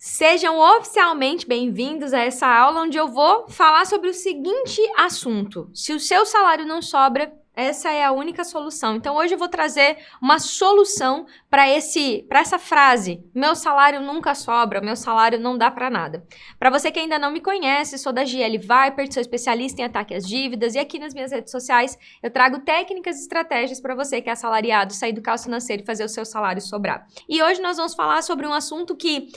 Sejam oficialmente bem-vindos a essa aula onde eu vou falar sobre o seguinte assunto. Se o seu salário não sobra, essa é a única solução. Então, hoje eu vou trazer uma solução para essa frase: meu salário nunca sobra, meu salário não dá para nada. Para você que ainda não me conhece, sou da GL Viper, sou especialista em ataque às dívidas e aqui nas minhas redes sociais eu trago técnicas e estratégias para você que é assalariado sair do caos financeiro e fazer o seu salário sobrar. E hoje nós vamos falar sobre um assunto que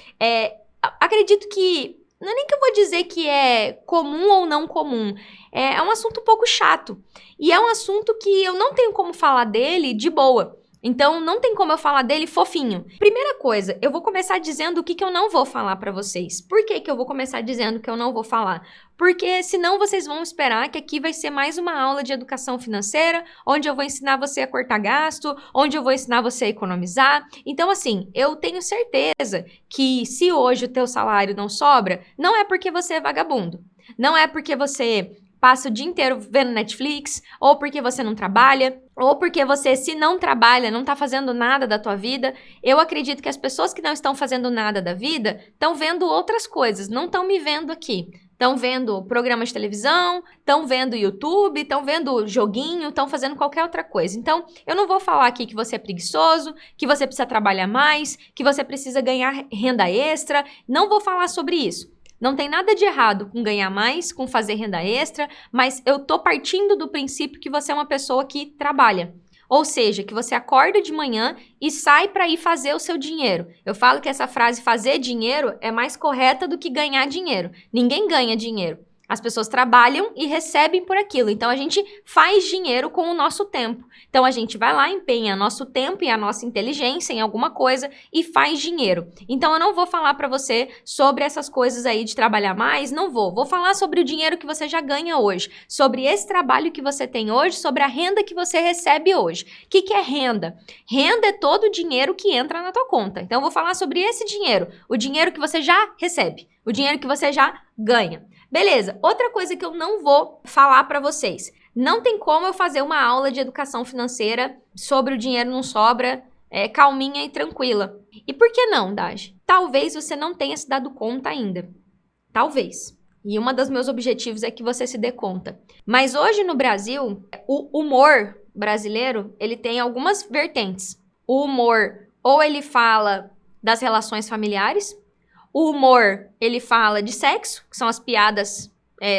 acredito que, não é nem que eu vou dizer que é comum ou não comum, é um assunto um pouco chato. E é um assunto que eu não tenho como falar dele de boa. Então, não tem como eu falar dele fofinho. Primeira coisa, eu vou começar dizendo o que eu não vou falar pra vocês. Por que eu vou começar dizendo que eu não vou falar? Porque senão vocês vão esperar que aqui vai ser mais uma aula de educação financeira, onde eu vou ensinar você a cortar gasto, onde eu vou ensinar você a economizar. Então, assim, eu tenho certeza que se hoje o teu salário não sobra, não é porque você é vagabundo. Não é porque você passa o dia inteiro vendo Netflix, ou porque você não trabalha, ou porque você, se não trabalha, não tá fazendo nada da tua vida. Eu acredito que as pessoas que não estão fazendo nada da vida estão vendo outras coisas, não estão me vendo aqui. Estão vendo programa de televisão, estão vendo YouTube, estão vendo joguinho, estão fazendo qualquer outra coisa. Então, eu não vou falar aqui que você é preguiçoso, que você precisa trabalhar mais, que você precisa ganhar renda extra. Não vou falar sobre isso. Não tem nada de errado com ganhar mais, com fazer renda extra, mas eu tô partindo do princípio que você é uma pessoa que trabalha. Ou seja, que você acorda de manhã e sai para ir fazer o seu dinheiro. Eu falo que essa frase fazer dinheiro é mais correta do que ganhar dinheiro. Ninguém ganha dinheiro. As pessoas trabalham e recebem por aquilo. Então, a gente faz dinheiro com o nosso tempo. Então, a gente vai lá, empenha nosso tempo e a nossa inteligência em alguma coisa e faz dinheiro. Então, eu não vou falar para você sobre essas coisas aí de trabalhar mais, não vou. Vou falar sobre o dinheiro que você já ganha hoje, sobre esse trabalho que você tem hoje, sobre a renda que você recebe hoje. O que é renda? Renda é todo o dinheiro que entra na tua conta. Então, eu vou falar sobre esse dinheiro, o dinheiro que você já recebe, o dinheiro que você já ganha. Beleza, outra coisa que eu não vou falar para vocês. Não tem como eu fazer uma aula de educação financeira sobre o dinheiro não sobra, calminha e tranquila. E por que não, Daj? Talvez você não tenha se dado conta ainda. Talvez. E um dos meus objetivos é que você se dê conta. Mas hoje no Brasil, o humor brasileiro, ele tem algumas vertentes. O humor, ou ele fala das relações familiares. O humor, ele fala de sexo, que são as piadas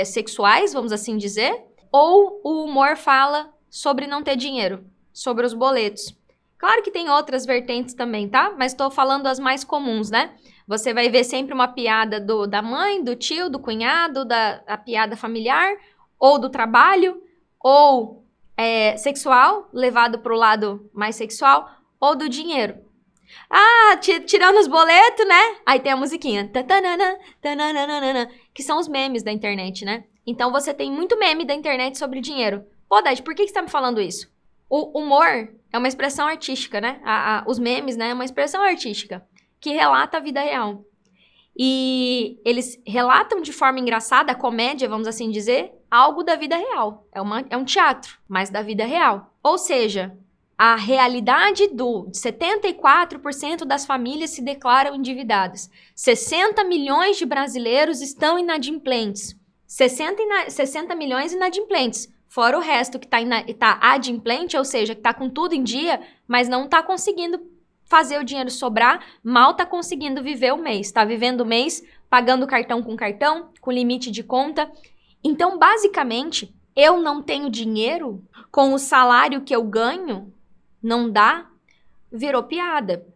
sexuais, vamos assim dizer. Ou o humor fala sobre não ter dinheiro, sobre os boletos. Claro que tem outras vertentes também, tá? Mas estou falando as mais comuns, né? Você vai ver sempre uma piada da mãe, do tio, do cunhado, a piada familiar, ou do trabalho, ou sexual, levado para o lado mais sexual, ou do dinheiro. Ah, tirando os boletos, né? Aí tem a musiquinha. Que são os memes da internet, né? Então, você tem muito meme da internet sobre dinheiro. Pô, Dad, por que você tá me falando isso? O humor é uma expressão artística, né? Os memes, né? É uma expressão artística que relata a vida real. E eles relatam de forma engraçada, a comédia, vamos assim dizer, algo da vida real. É um teatro, mas da vida real. Ou seja, a realidade de 74% das famílias se declaram endividadas. 60 milhões de brasileiros estão inadimplentes. 60 milhões inadimplentes. Fora o resto que tá adimplente, ou seja, que tá com tudo em dia, mas não tá conseguindo fazer o dinheiro sobrar, mal tá conseguindo viver o mês. Tá vivendo o mês, pagando cartão, com limite de conta. Então, basicamente, eu não tenho dinheiro com o salário que eu ganho. Não dá, virou piada,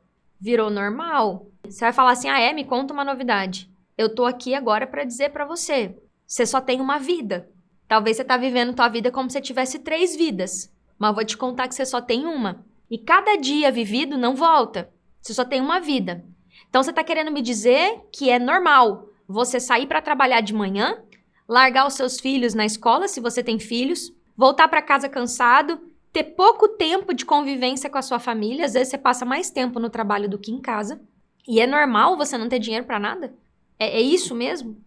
virou normal. Você vai falar assim, me conta uma novidade. Eu tô aqui agora para dizer para você, você só tem uma vida. Talvez você tá vivendo tua vida como se tivesse 3 vidas, mas eu vou te contar que você só tem uma. E cada dia vivido não volta, você só tem uma vida. Então você tá querendo me dizer que é normal você sair para trabalhar de manhã, largar os seus filhos na escola, se você tem filhos, voltar para casa cansado, ter pouco tempo de convivência com a sua família, às vezes você passa mais tempo no trabalho do que em casa, e é normal você não ter dinheiro para nada? É isso mesmo?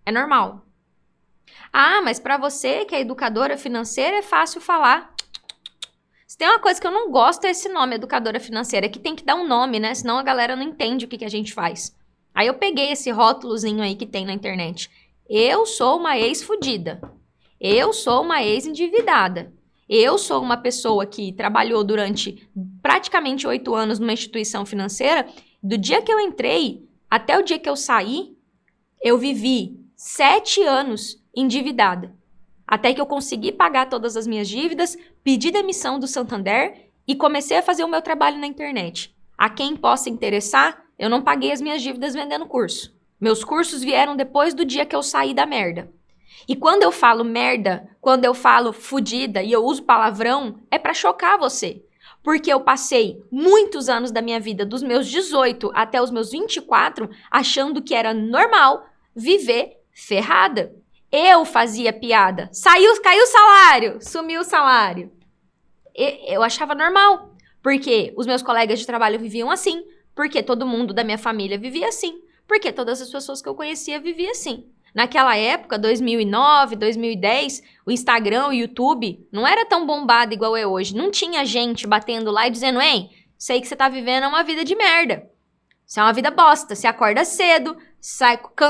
É normal. Ah, mas para você que é educadora financeira é fácil falar. Se tem uma coisa que eu não gosto é esse nome, educadora financeira, que tem que dar um nome, né? Senão a galera não entende o que a gente faz. Aí eu peguei esse rótulozinho aí que tem na internet. Eu sou uma ex-fudida. Eu sou uma ex-endividada. Eu sou uma pessoa que trabalhou durante praticamente 8 anos numa instituição financeira. Do dia que eu entrei até o dia que eu saí, eu vivi 7 anos endividada. Até que eu consegui pagar todas as minhas dívidas, pedi demissão do Santander e comecei a fazer o meu trabalho na internet. A quem possa interessar, eu não paguei as minhas dívidas vendendo curso. Meus cursos vieram depois do dia que eu saí da merda. E quando eu falo merda, quando eu falo fudida e eu uso palavrão, é pra chocar você. Porque eu passei muitos anos da minha vida, dos meus 18 até os meus 24, achando que era normal viver ferrada. Eu fazia piada. Caiu o salário, sumiu o salário. Eu achava normal, porque os meus colegas de trabalho viviam assim, porque todo mundo da minha família vivia assim, porque todas as pessoas que eu conhecia viviam assim. Naquela época, 2009, 2010, o Instagram, o YouTube não era tão bombado igual é hoje. Não tinha gente batendo lá e dizendo, ei, sei que você tá vivendo é uma vida de merda. Isso é uma vida bosta. Você acorda cedo,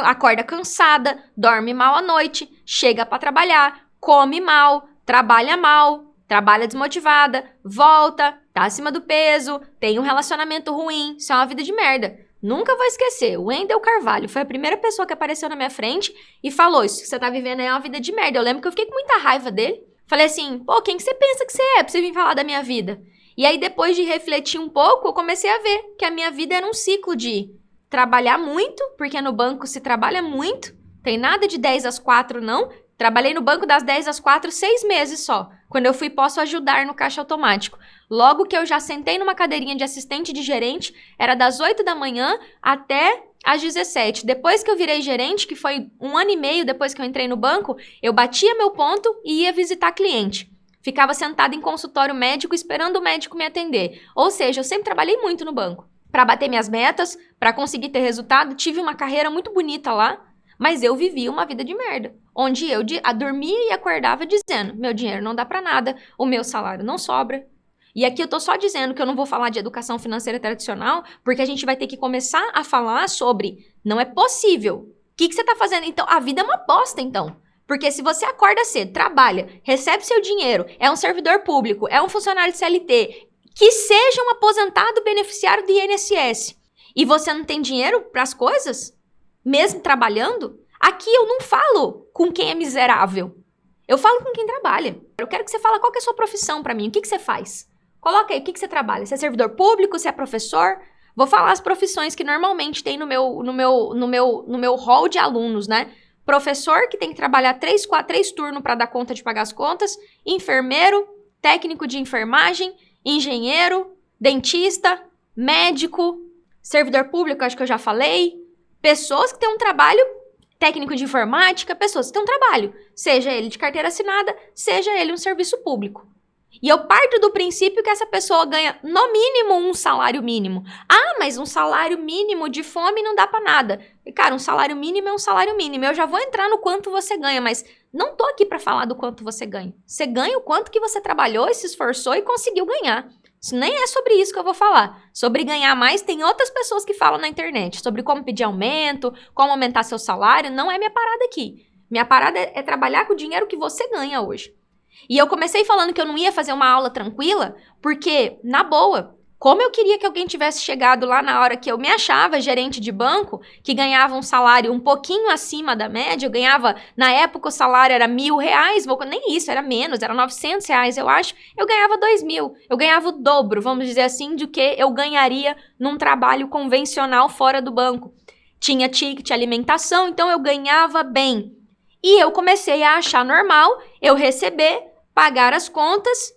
acorda cansada, dorme mal à noite, chega pra trabalhar, come mal, trabalha desmotivada, volta, tá acima do peso, tem um relacionamento ruim. Isso é uma vida de merda. Nunca vou esquecer, o Wendel Carvalho foi a primeira pessoa que apareceu na minha frente e falou, isso que você tá vivendo é uma vida de merda. Eu lembro que eu fiquei com muita raiva dele. Falei assim, pô, quem que você pensa que você é pra você vir falar da minha vida? E aí, depois de refletir um pouco, eu comecei a ver que a minha vida era um ciclo de trabalhar muito, porque no banco se trabalha muito, tem nada de 10 às 4 não. Trabalhei no banco das 10 às 4, 6 meses só. Quando eu fui, posso ajudar no caixa automático. Logo que eu já sentei numa cadeirinha de assistente de gerente, era das 8 da manhã até às 17. Depois que eu virei gerente, que foi 1 ano e meio depois que eu entrei no banco, eu batia meu ponto e ia visitar cliente. Ficava sentada em consultório médico esperando o médico me atender. Ou seja, eu sempre trabalhei muito no banco. Para bater minhas metas, para conseguir ter resultado, tive uma carreira muito bonita lá, mas eu vivia uma vida de merda. Onde eu dormia e acordava dizendo, meu dinheiro não dá para nada, o meu salário não sobra. E aqui eu tô só dizendo que eu não vou falar de educação financeira tradicional, porque a gente vai ter que começar a falar sobre, não é possível. O que você tá fazendo? Então, a vida é uma bosta, então. Porque se você acorda cedo, trabalha, recebe seu dinheiro, é um servidor público, é um funcionário de CLT, que seja um aposentado beneficiário do INSS, e você não tem dinheiro para as coisas, mesmo trabalhando, aqui eu não falo com quem é miserável. Eu falo com quem trabalha. Eu quero que você fale qual que é a sua profissão para mim, o que você faz? Coloca aí, o que você trabalha? Você é servidor público, você é professor? Vou falar as profissões que normalmente tem no meu hall de alunos, né? Professor, que tem que trabalhar 3 turnos para dar conta de pagar as contas, enfermeiro, técnico de enfermagem, engenheiro, dentista, médico, servidor público, acho que eu já falei, pessoas que têm um trabalho, técnico de informática, pessoas que têm um trabalho, seja ele de carteira assinada, seja ele um serviço público. E eu parto do princípio que essa pessoa ganha, no mínimo, um salário mínimo. Ah, mas um salário mínimo de fome não dá pra nada. E, cara, um salário mínimo é um salário mínimo. Eu já vou entrar no quanto você ganha, mas não tô aqui pra falar do quanto você ganha. Você ganha o quanto que você trabalhou e se esforçou e conseguiu ganhar. Isso nem é sobre isso que eu vou falar. Sobre ganhar mais, tem outras pessoas que falam na internet. Sobre como pedir aumento, como aumentar seu salário. Não é minha parada aqui. Minha parada é trabalhar com o dinheiro que você ganha hoje. E eu comecei falando que eu não ia fazer uma aula tranquila, porque, na boa, como eu queria que alguém tivesse chegado lá na hora que eu me achava gerente de banco, que ganhava um salário um pouquinho acima da média, eu ganhava, na época o salário era R$1.000, nem isso, era menos, era R$900, eu acho, eu ganhava 2.000, eu ganhava o dobro, vamos dizer assim, do que eu ganharia num trabalho convencional fora do banco. Tinha ticket, alimentação, então eu ganhava bem. E eu comecei a achar normal eu receber, pagar as contas,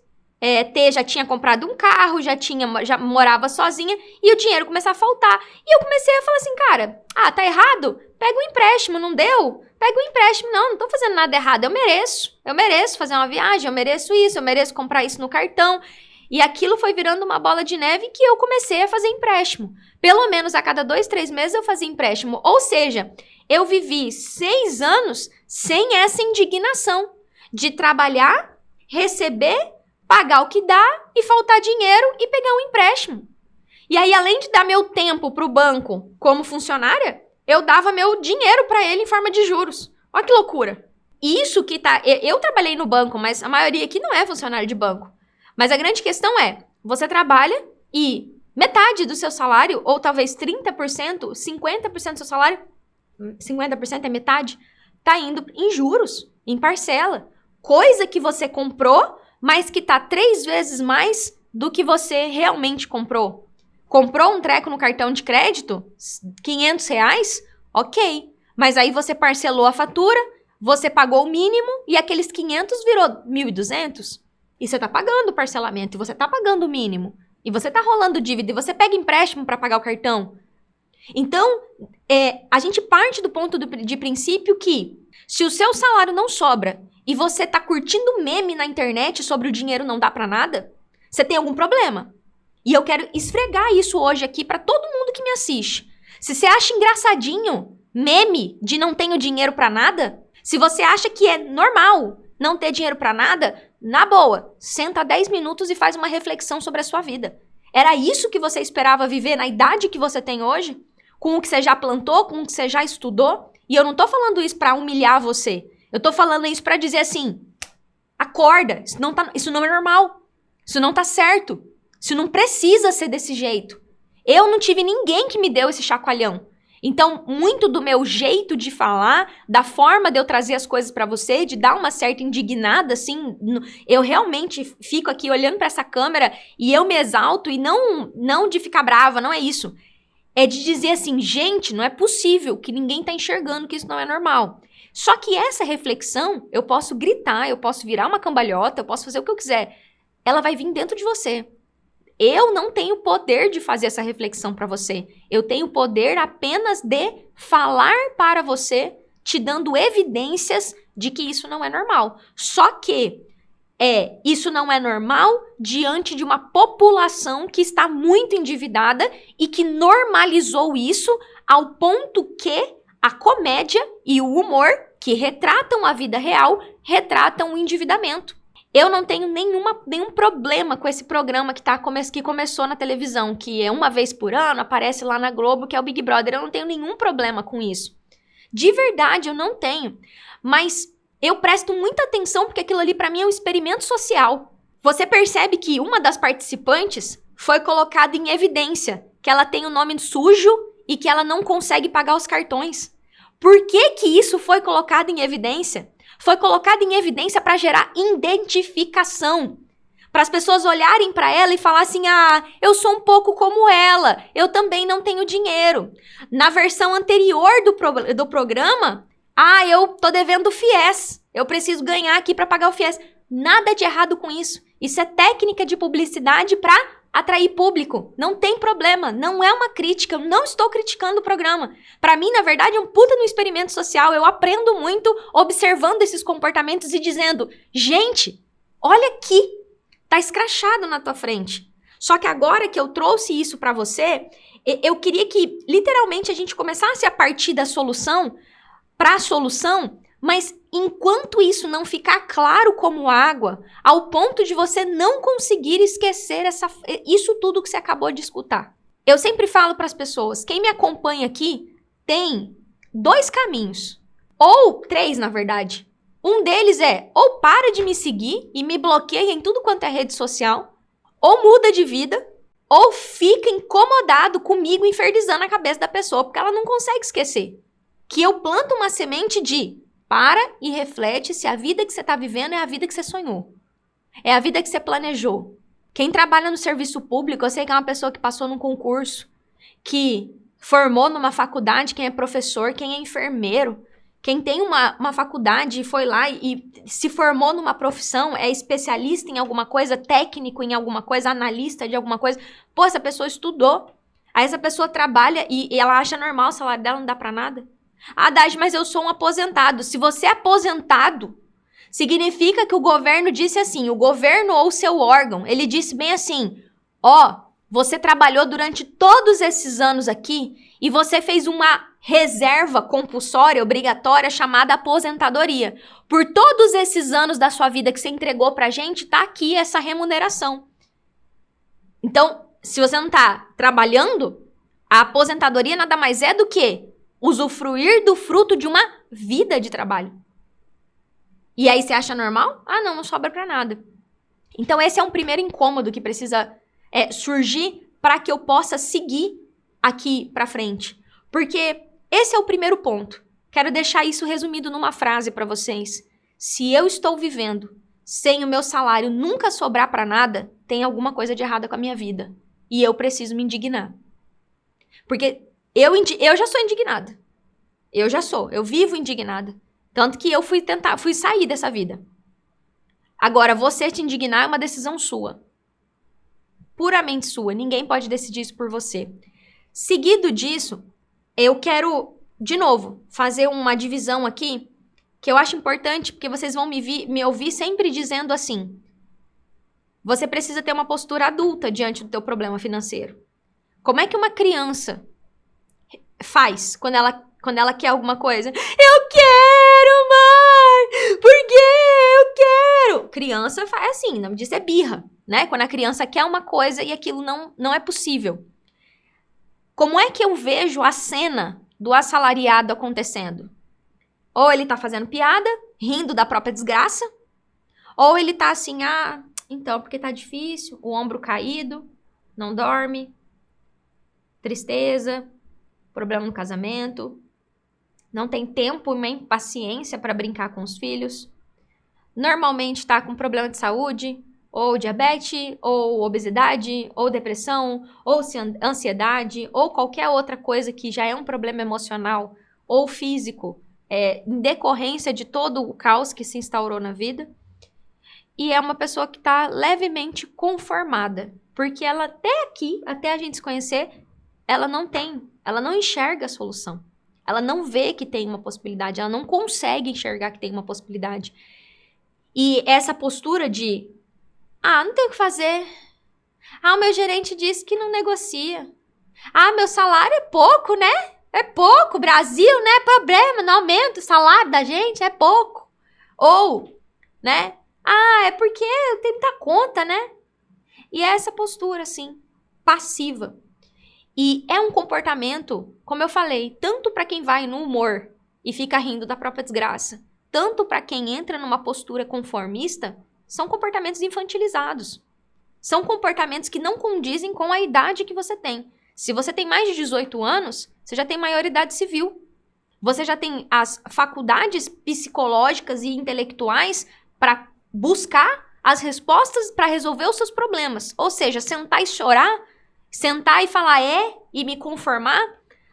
já tinha comprado um carro, já morava sozinha e o dinheiro começava a faltar. E eu comecei a falar assim, cara, tá errado? Pega um empréstimo, não deu? Pega um empréstimo, não tô fazendo nada errado, eu mereço fazer uma viagem, eu mereço isso, eu mereço comprar isso no cartão. E aquilo foi virando uma bola de neve que eu comecei a fazer empréstimo. Pelo menos a cada 2, 3 meses eu fazia empréstimo. Ou seja, eu vivi 6 anos sem essa indignação de trabalhar, receber, pagar o que dá e faltar dinheiro e pegar um empréstimo. E aí, além de dar meu tempo pro banco como funcionária, eu dava meu dinheiro pra ele em forma de juros. Olha que loucura. Isso que tá... Eu trabalhei no banco, mas a maioria aqui não é funcionário de banco. Mas a grande questão é, você trabalha e metade do seu salário, ou talvez 30%, 50% do seu salário, 50% é metade, tá indo em juros, em parcela. Coisa que você comprou, mas que tá 3 vezes mais do que você realmente comprou. Comprou um treco no cartão de crédito, R$500, ok. Mas aí você parcelou a fatura, você pagou o mínimo e aqueles 500 virou 1.200. E você tá pagando o parcelamento, e você tá pagando o mínimo. E você tá rolando dívida, e você pega empréstimo para pagar o cartão. Então, a gente parte do ponto de princípio que se o seu salário não sobra e você tá curtindo meme na internet sobre o dinheiro não dá pra nada, você tem algum problema. E eu quero esfregar isso hoje aqui pra todo mundo que me assiste. Se você acha engraçadinho meme de não tenho dinheiro pra nada, se você acha que é normal não ter dinheiro pra nada, na boa, senta 10 minutos e faz uma reflexão sobre a sua vida. Era isso que você esperava viver na idade que você tem hoje? Com o que você já plantou, com o que você já estudou? E eu não tô falando isso pra humilhar você. Eu tô falando isso pra dizer assim, acorda, isso não é normal. Isso não tá certo. Isso não precisa ser desse jeito. Eu não tive ninguém que me deu esse chacoalhão. Então, muito do meu jeito de falar, da forma de eu trazer as coisas pra você, de dar uma certa indignada, assim, eu realmente fico aqui olhando pra essa câmera e eu me exalto e não de ficar brava, não é isso. É de dizer assim, gente, não é possível que ninguém tá enxergando que isso não é normal. Só que essa reflexão, eu posso gritar, eu posso virar uma cambalhota, eu posso fazer o que eu quiser. Ela vai vir dentro de você. Eu não tenho poder de fazer essa reflexão para você. Eu tenho poder apenas de falar para você, te dando evidências de que isso não é normal. Só que isso não é normal diante de uma população que está muito endividada e que normalizou isso ao ponto que a comédia e o humor, que retratam a vida real, retratam o endividamento. Eu não tenho nenhum problema com esse programa que começou na televisão, que é uma vez por ano, aparece lá na Globo, que é o Big Brother. Eu não tenho nenhum problema com isso. De verdade, eu não tenho. Mas eu presto muita atenção porque aquilo ali pra mim é um experimento social. Você percebe que uma das participantes foi colocada em evidência, que ela tem o nome sujo e que ela não consegue pagar os cartões. Por que que isso foi colocado em evidência? Foi colocado em evidência para gerar identificação. Para as pessoas olharem para ela e falar assim, eu sou um pouco como ela, eu também não tenho dinheiro. Na versão anterior do programa, eu tô devendo o FIES, eu preciso ganhar aqui para pagar o FIES. Nada de errado com isso. Isso é técnica de publicidade para atrair público. Não tem problema, não é uma crítica, eu não estou criticando o programa. Para mim, na verdade, é um puta no experimento social. Eu aprendo muito observando esses comportamentos e dizendo, gente, olha aqui, tá escrachado na tua frente. Só que agora que eu trouxe isso para você, eu queria que literalmente a gente começasse a partir da solução para a solução, mas enquanto isso não ficar claro como água, ao ponto de você não conseguir esquecer isso tudo que você acabou de escutar. Eu sempre falo para as pessoas, quem me acompanha aqui tem 2 caminhos, ou 3 na verdade. Um deles é, ou para de me seguir e me bloqueia em tudo quanto é rede social, ou muda de vida, ou fica incomodado comigo infernizando a cabeça da pessoa, porque ela não consegue esquecer. Que eu planto uma semente de para e reflete se a vida que você está vivendo é a vida que você sonhou. É a vida que você planejou. Quem trabalha no serviço público, eu sei que é uma pessoa que passou num concurso, que formou numa faculdade, quem é professor, quem é enfermeiro, quem tem uma faculdade e foi lá e se formou numa profissão, é especialista em alguma coisa, técnico em alguma coisa, analista de alguma coisa. Pô, essa pessoa estudou. Aí essa pessoa trabalha e ela acha normal, o salário dela não dá pra nada. Daj, mas eu sou um aposentado. Se você é aposentado, significa que o governo disse assim, o governo ou o seu órgão, ele disse bem assim, você trabalhou durante todos esses anos aqui e você fez uma reserva compulsória, obrigatória, chamada aposentadoria. Por todos esses anos da sua vida que você entregou pra gente, tá aqui essa remuneração. Então, se você não tá trabalhando, a aposentadoria nada mais é do que usufruir do fruto de uma vida de trabalho. E aí você acha normal? Ah, não sobra pra nada. Então esse é um primeiro incômodo que precisa surgir para que eu possa seguir aqui pra frente. Porque esse é o primeiro ponto. Quero deixar isso resumido numa frase para vocês. Se eu estou vivendo sem o meu salário nunca sobrar para nada, tem alguma coisa de errada com a minha vida. E eu preciso me indignar. Porque eu já sou indignada. Eu vivo indignada. Tanto que eu fui sair dessa vida. Agora, você te indignar é uma decisão sua. Puramente sua. Ninguém pode decidir isso por você. Seguido disso, eu quero, de novo, fazer uma divisão aqui que eu acho importante, porque vocês vão me ouvir sempre dizendo assim: você precisa ter uma postura adulta diante do teu problema financeiro. Como é que uma criança faz quando ela quer alguma coisa? Eu quero, mãe! Por quê? Eu quero! Criança faz assim, o nome disso é birra, né? Quando a criança quer uma coisa e aquilo não é possível. Como é que eu vejo a cena do assalariado acontecendo? Ou ele tá fazendo piada, rindo da própria desgraça, ou ele tá assim, então, porque tá difícil, o ombro caído, não dorme, tristeza, problema no casamento, não tem tempo nem paciência para brincar com os filhos, normalmente tá com problema de saúde, ou diabetes, ou obesidade, ou depressão, ou ansiedade, ou qualquer outra coisa que já é um problema emocional ou físico, em decorrência de todo o caos que se instaurou na vida. E é uma pessoa que está levemente conformada, porque ela até a gente se conhecer, ela não enxerga a solução. Ela não vê que tem uma possibilidade, ela não consegue enxergar que tem uma possibilidade. E essa postura de, não tem o que fazer. O meu gerente disse que não negocia. Meu salário é pouco, né? É pouco, Brasil, né? Problema, não aumenta o salário da gente, é pouco. Ou, né? É porque eu tenho muita conta, né? E é essa postura, assim, passiva. E é um comportamento, como eu falei, tanto para quem vai no humor e fica rindo da própria desgraça, tanto para quem entra numa postura conformista, são comportamentos infantilizados. São comportamentos que não condizem com a idade que você tem. Se você tem mais de 18 anos, você já tem maioridade civil. Você já tem as faculdades psicológicas e intelectuais para buscar as respostas para resolver os seus problemas. Ou seja, sentar e chorar, sentar e falar e me conformar,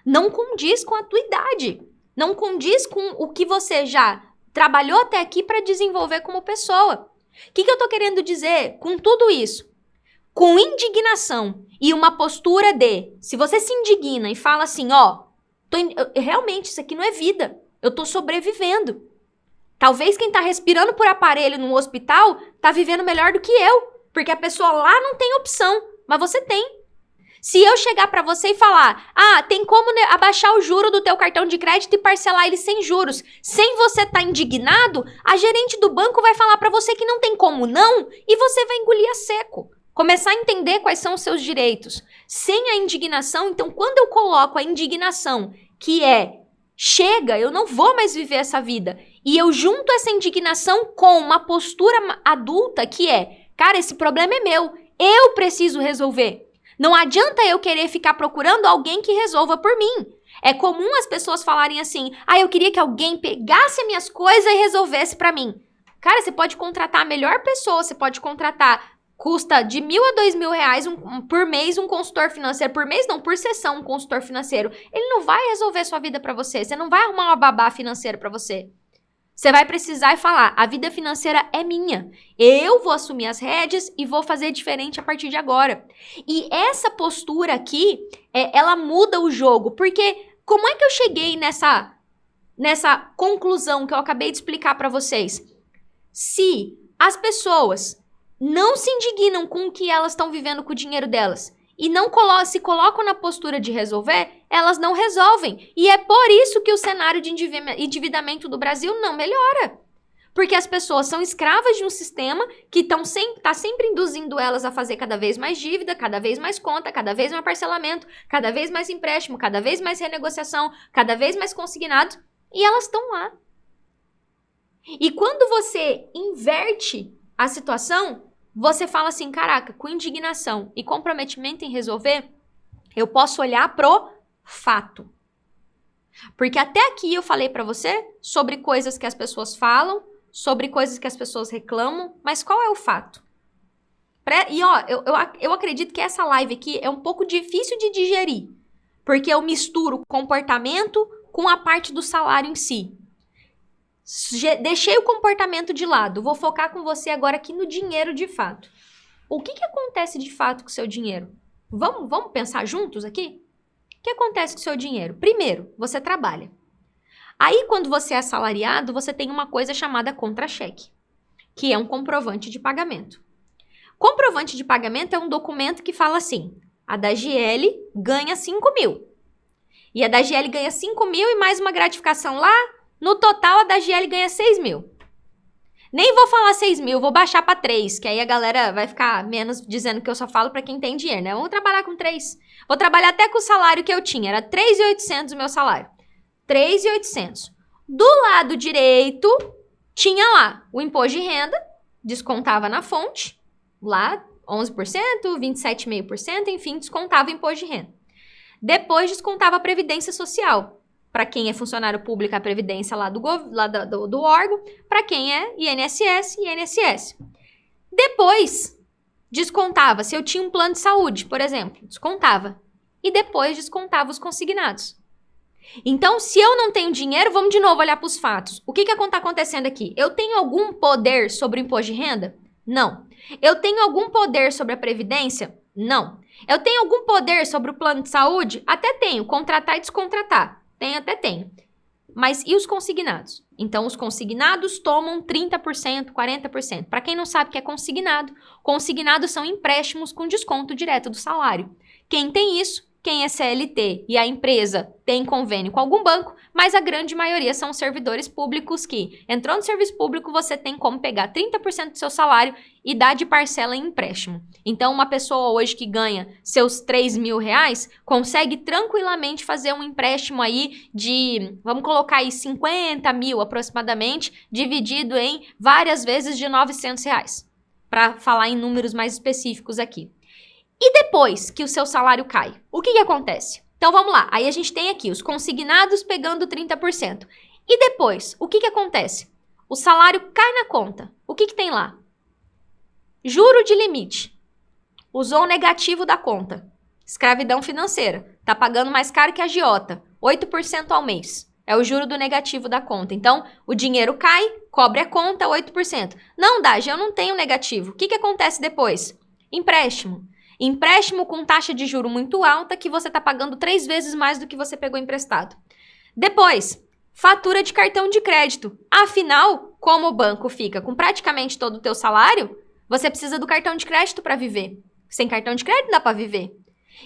não condiz com a tua idade. Não condiz com o que você já trabalhou até aqui para desenvolver como pessoa. O que eu tô querendo dizer com tudo isso? Com indignação e uma postura se você se indigna e fala assim, realmente isso aqui não é vida, eu tô sobrevivendo. Talvez quem tá respirando por aparelho no hospital tá vivendo melhor do que eu, porque a pessoa lá não tem opção, mas você tem. Se eu chegar pra você e falar, tem como abaixar o juro do teu cartão de crédito e parcelar ele sem juros, sem você tá indignado, a gerente do banco vai falar pra você que não tem como não, e você vai engolir a seco. Começar a entender quais são os seus direitos. Sem a indignação, então quando eu coloco a indignação, que chega, eu não vou mais viver essa vida, e eu junto essa indignação com uma postura adulta que cara, esse problema é meu, eu preciso resolver. Não adianta eu querer ficar procurando alguém que resolva por mim. É comum as pessoas falarem assim, eu queria que alguém pegasse as minhas coisas e resolvesse pra mim. Cara, você pode contratar a melhor pessoa, você pode contratar, custa de R$1.000 a R$2.000 por mês um consultor financeiro, por mês não, por sessão um consultor financeiro. Ele não vai resolver sua vida pra você, você não vai arrumar uma babá financeira pra você. Você vai precisar falar, a vida financeira é minha. Eu vou assumir as rédeas e vou fazer diferente a partir de agora. E essa postura aqui, ela muda o jogo. Porque como é que eu cheguei nessa conclusão que eu acabei de explicar para vocês? Se as pessoas não se indignam com o que elas estão vivendo com o dinheiro delas e não se colocam na postura de resolver, elas não resolvem. E é por isso que o cenário de endividamento do Brasil não melhora. Porque as pessoas são escravas de um sistema que tá sempre induzindo elas a fazer cada vez mais dívida, cada vez mais conta, cada vez mais parcelamento, cada vez mais empréstimo, cada vez mais renegociação, cada vez mais consignado, e elas estão lá. E quando você inverte a situação, você fala assim, caraca, com indignação e comprometimento em resolver, eu posso olhar pro fato. Porque até aqui eu falei pra você sobre coisas que as pessoas falam, sobre coisas que as pessoas reclamam, mas qual é o fato? E ó, eu acredito que essa live aqui é um pouco difícil de digerir, porque eu misturo comportamento com a parte do salário em si. Deixei o comportamento de lado, vou focar com você agora aqui no dinheiro de fato. O que acontece de fato com o seu dinheiro? Vamos pensar juntos aqui? O que acontece com o seu dinheiro? Primeiro, você trabalha. Aí, quando você é assalariado, você tem uma coisa chamada contra-cheque, que é um comprovante de pagamento. Comprovante de pagamento é um documento que fala assim, a Dagiele ganha 5 mil. E a Dagiele ganha 5 mil e mais uma gratificação lá, no total a Dagiele ganha 6 mil. Nem vou falar 6 mil, vou baixar para 3, que aí a galera vai ficar menos dizendo que eu só falo para quem tem dinheiro, né? Vamos trabalhar com 3. Vou trabalhar até com o salário que eu tinha, era 3.800 o meu salário. 3.800. Do lado direito, tinha lá o imposto de renda, descontava na fonte, lá 11%, 27,5%, enfim, descontava o imposto de renda. Depois descontava a previdência social. Para quem é funcionário público, a previdência lá do órgão. Para quem é INSS, INSS. Depois descontava, se eu tinha um plano de saúde, por exemplo, descontava. E depois descontava os consignados. Então, se eu não tenho dinheiro, vamos de novo olhar para os fatos. O que está acontecendo aqui? Eu tenho algum poder sobre o imposto de renda? Não. Eu tenho algum poder sobre a previdência? Não. Eu tenho algum poder sobre o plano de saúde? Até tenho. Contratar e descontratar. Tenho. Mas e os consignados? Então, os consignados tomam 30%, 40%. Para quem não sabe o que é consignado, consignados são empréstimos com desconto direto do salário. Quem tem isso? Quem é CLT e a empresa tem convênio com algum banco, mas a grande maioria são servidores públicos que, entrou no serviço público, você tem como pegar 30% do seu salário e dar de parcela em empréstimo. Então, uma pessoa hoje que ganha seus 3 mil reais, consegue tranquilamente fazer um empréstimo aí de, vamos colocar aí 50 mil aproximadamente, dividido em várias vezes de 900 reais, para falar em números mais específicos aqui. E depois que o seu salário cai, o que acontece? Então vamos lá, aí a gente tem aqui os consignados pegando 30%. E depois, o que acontece? O salário cai na conta. O que tem lá? Juro de limite. Usou o negativo da conta. Escravidão financeira. Tá pagando mais caro que a agiota. 8% ao mês. É o juro do negativo da conta. Então, o dinheiro cai, cobre a conta, 8%. Não, Dagi, eu não tenho negativo. O que acontece depois? Empréstimo. Empréstimo com taxa de juro muito alta que você está pagando 3 vezes mais do que você pegou emprestado. Depois, fatura de cartão de crédito. Afinal, como o banco fica com praticamente todo o teu salário, você precisa do cartão de crédito para viver. Sem cartão de crédito não dá para viver.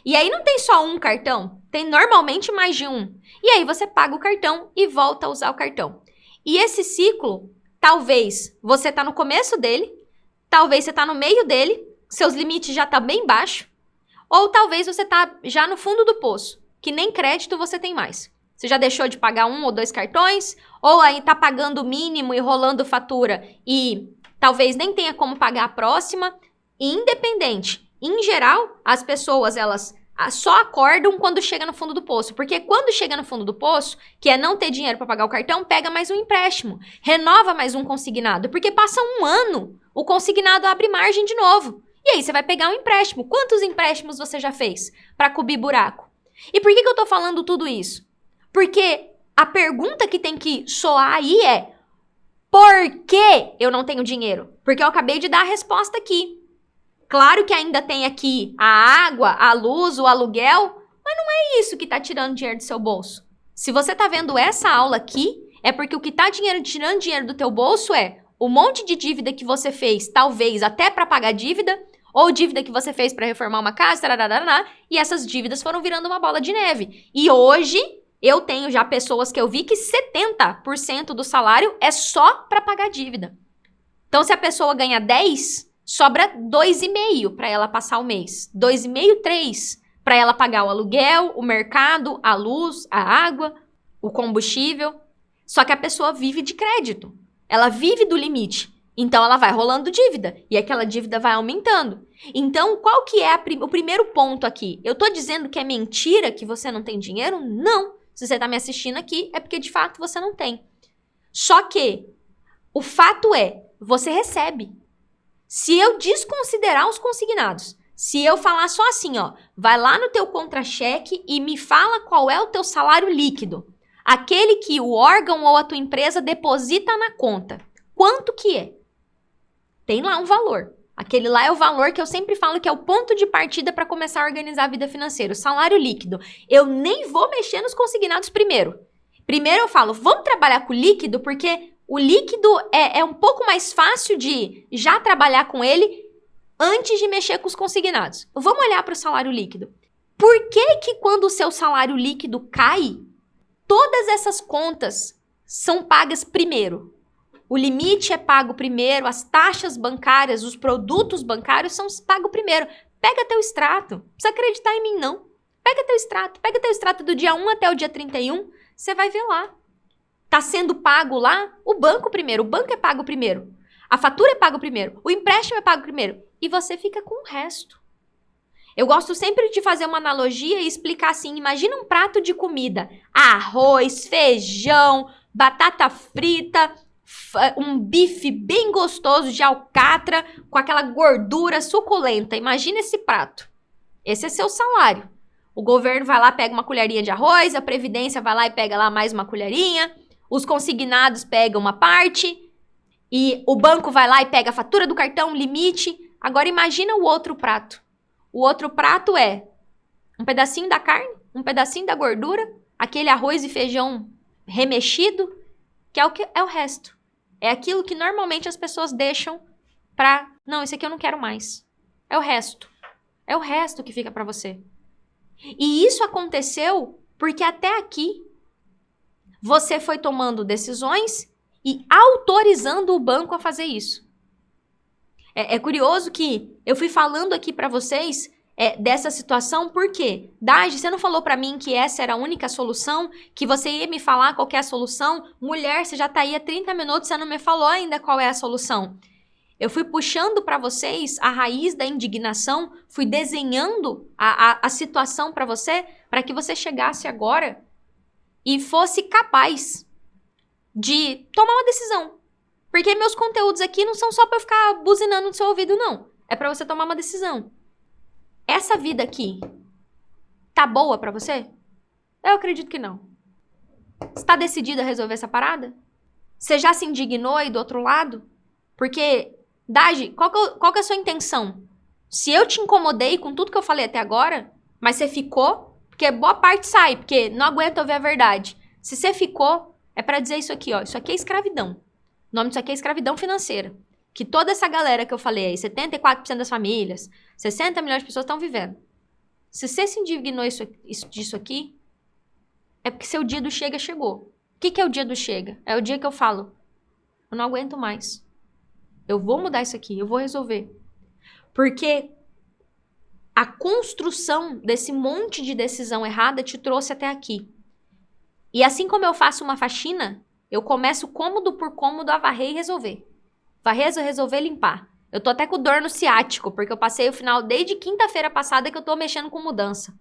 E aí não tem só um cartão, tem normalmente mais de um. E aí você paga o cartão e volta a usar o cartão. E esse ciclo, talvez você está no começo dele, talvez você está no meio dele, seus limites já estão bem baixos, ou talvez você está já no fundo do poço, que nem crédito você tem mais. Você já deixou de pagar 1 ou 2 cartões, ou aí está pagando o mínimo e rolando fatura e talvez nem tenha como pagar a próxima. E independente, em geral, as pessoas elas só acordam quando chega no fundo do poço, porque quando chega no fundo do poço, que é não ter dinheiro para pagar o cartão, pega mais um empréstimo, renova mais um consignado, porque passa um ano, o consignado abre margem de novo. E aí você vai pegar um empréstimo. Quantos empréstimos você já fez para cobrir buraco? E por que eu tô falando tudo isso? Porque a pergunta que tem que soar aí é: por que eu não tenho dinheiro? Porque eu acabei de dar a resposta aqui. Claro que ainda tem aqui a água, a luz, o aluguel, mas não é isso que tá tirando dinheiro do seu bolso. Se você tá vendo essa aula aqui, é porque o que tá tirando dinheiro do teu bolso é o monte de dívida que você fez, talvez até para pagar dívida, ou dívida que você fez para reformar uma casa, tarararará, e essas dívidas foram virando uma bola de neve. E hoje, Eu tenho já pessoas que eu vi que 70% do salário é só para pagar dívida. Então, se a pessoa ganha 10, sobra 2,5 para ela passar o mês. 2,5, 3 para ela pagar o aluguel, o mercado, a luz, a água, o combustível. Só que a pessoa vive de crédito. Ela vive do limite. Então, ela vai rolando dívida. E aquela dívida vai aumentando. Então, qual que é o primeiro ponto aqui? Eu tô dizendo que é mentira que você não tem dinheiro? Não. Se você tá me assistindo aqui, é porque de fato você não tem. Só que o fato é, você recebe. Se eu desconsiderar os consignados, se eu falar só assim, ó, vai lá no teu contra-cheque e me fala qual é o teu salário líquido. Aquele que o órgão ou a tua empresa deposita na conta. Quanto que é? Tem lá um valor. Aquele lá é o valor que eu sempre falo que é o ponto de partida para começar a organizar a vida financeira, o salário líquido. Eu nem vou mexer nos consignados primeiro. Primeiro eu falo, vamos trabalhar com o líquido, porque o líquido é um pouco mais fácil de já trabalhar com ele antes de mexer com os consignados. Vamos olhar para o salário líquido. Por que quando o seu salário líquido cai, todas essas contas são pagas primeiro? O limite é pago primeiro, as taxas bancárias, os produtos bancários são pagos primeiro. Pega teu extrato. Não precisa acreditar em mim, não. Pega teu extrato do dia 1 até o dia 31, você vai ver lá. Tá sendo pago lá o banco primeiro, o banco é pago primeiro. A fatura é pago primeiro, o empréstimo é pago primeiro. E você fica com o resto. Eu gosto sempre de fazer uma analogia e explicar assim, imagina um prato de comida. Arroz, feijão, batata frita, um bife bem gostoso de alcatra com aquela gordura suculenta. Imagina esse prato. Esse é seu salário. O governo vai lá, pega uma colherinha de arroz, a Previdência vai lá e pega lá mais uma colherinha, os consignados pegam uma parte e o banco vai lá e pega a fatura do cartão, limite. Agora imagina o outro prato. O outro prato é um pedacinho da carne, um pedacinho da gordura, aquele arroz e feijão remexido, que é o resto. É aquilo que normalmente as pessoas deixam pra... Não, esse aqui eu não quero mais. É o resto. É o resto que fica pra você. E isso aconteceu porque até aqui você foi tomando decisões e autorizando o banco a fazer isso. É curioso que eu fui falando aqui pra vocês dessa situação, por quê? Daji, você não falou pra mim que essa era a única solução? Que você ia me falar qual que é a solução? Mulher, você já tá aí há 30 minutos, você não me falou ainda qual é a solução. Eu fui puxando pra vocês a raiz da indignação, fui desenhando a situação pra você, para que você chegasse agora e fosse capaz de tomar uma decisão. Porque meus conteúdos aqui não são só pra eu ficar buzinando no seu ouvido, não. É pra você tomar uma decisão. Essa vida aqui tá boa pra você? Eu acredito que não. Você tá decidida a resolver essa parada? Você já se indignou aí do outro lado? Porque, Daji, qual que é a sua intenção? Se eu te incomodei com tudo que eu falei até agora, mas você ficou, porque boa parte sai, porque não aguenta ouvir a verdade. Se você ficou, é pra dizer isso aqui, ó. Isso aqui é escravidão. O nome disso aqui é escravidão financeira. Que toda essa galera que eu falei aí, 74% das famílias, 60 milhões de pessoas estão vivendo. Se você se indignou disso aqui, é porque seu dia do chega chegou. O que é o dia do chega? É o dia que eu falo, eu não aguento mais. Eu vou mudar isso aqui, eu vou resolver. Porque a construção desse monte de decisão errada te trouxe até aqui. E assim como eu faço uma faxina, eu começo cômodo por cômodo a varrer e resolver. Varrer, resolver, limpar. Eu tô até com dor no ciático, porque eu passei o final desde quinta-feira passada que eu tô mexendo com mudança.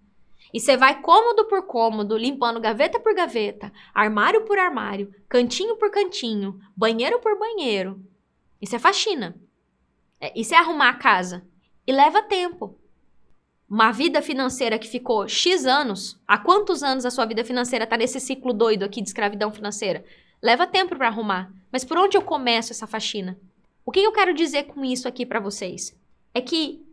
E você vai cômodo por cômodo, limpando gaveta por gaveta, armário por armário, cantinho por cantinho, banheiro por banheiro. Isso é faxina. Isso é arrumar a casa. E leva tempo. Uma vida financeira que ficou X anos, há quantos anos a sua vida financeira tá nesse ciclo doido aqui de escravidão financeira? Leva tempo para arrumar. Mas por onde eu começo essa faxina? O que eu quero dizer com isso aqui para vocês? É que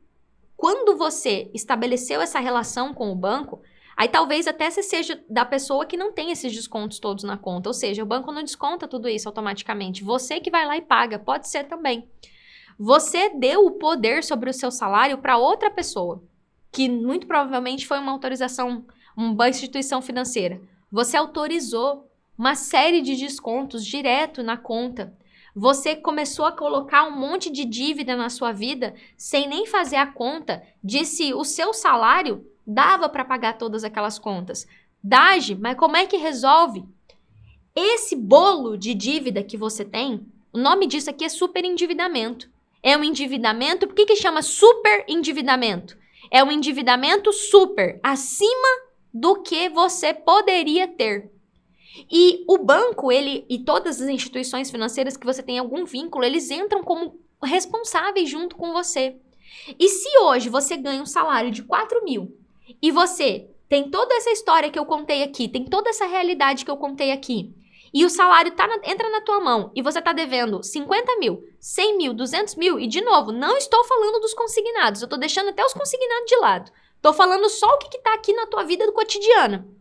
quando você estabeleceu essa relação com o banco, aí talvez até você seja da pessoa que não tem esses descontos todos na conta. Ou seja, o banco não desconta tudo isso automaticamente. Você que vai lá e paga. Pode ser também. Você deu o poder sobre o seu salário para outra pessoa, que muito provavelmente foi uma autorização, uma instituição financeira. Você autorizou uma série de descontos direto na conta. Você começou a colocar um monte de dívida na sua vida sem nem fazer a conta de se o seu salário dava para pagar todas aquelas contas. Dage, mas como é que resolve? Esse bolo de dívida que você tem, o nome disso aqui é superendividamento. É um endividamento, por que chama superendividamento? É um endividamento super, acima do que você poderia ter. E o banco, ele e todas as instituições financeiras que você tem algum vínculo, eles entram como responsáveis junto com você. E se hoje você ganha um salário de 4 mil e você tem toda essa história que eu contei aqui, tem toda essa realidade que eu contei aqui, e o salário entra na tua mão e você está devendo 50 mil, 100 mil, 200 mil, e de novo, não estou falando dos consignados, eu estou deixando até os consignados de lado. Estou falando só o que está aqui na tua vida do cotidiano.